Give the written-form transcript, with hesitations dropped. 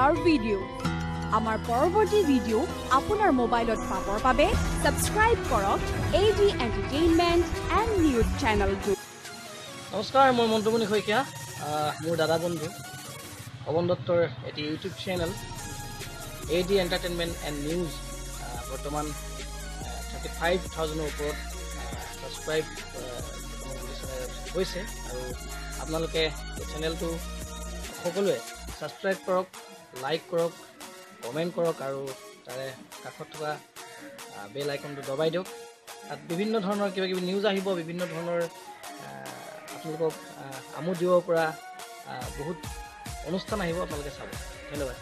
our video. আমাৰ পৰৱৰ্তী video আপোনাৰ মোবাইলত পাবৰ বাবে সাবস্ক্ৰাইব কৰক AD Entertainment and News চেনেলটো। নমস্কাৰ, মই মন্টুমণি শইকীয়া, মোৰ দাদা বন্ধু পৱন দত্তৰ এটি YouTube channel AD Entertainment and News বৰ্তমান 35,000 ওপৰত সাবস্ক্ৰাইব হৈছে আৰু আপোনালোকে এই চেনেলটো সকলোৱে সাবস্ক্ৰাইব কৰক, লাইক কৰক, কমেণ্ট কৰক আৰু তাৰে কাষত থকা বেল আইকনটো দবাই দিয়ক। তাত বিভিন্ন ধৰণৰ কিবা কিবি নিউজ আহিব, বিভিন্ন ধৰণৰ আপোনালোকক আমোদ দিব পৰা বহুত অনুষ্ঠান আহিব, আপোনালোকে চাব। ধন্যবাদ।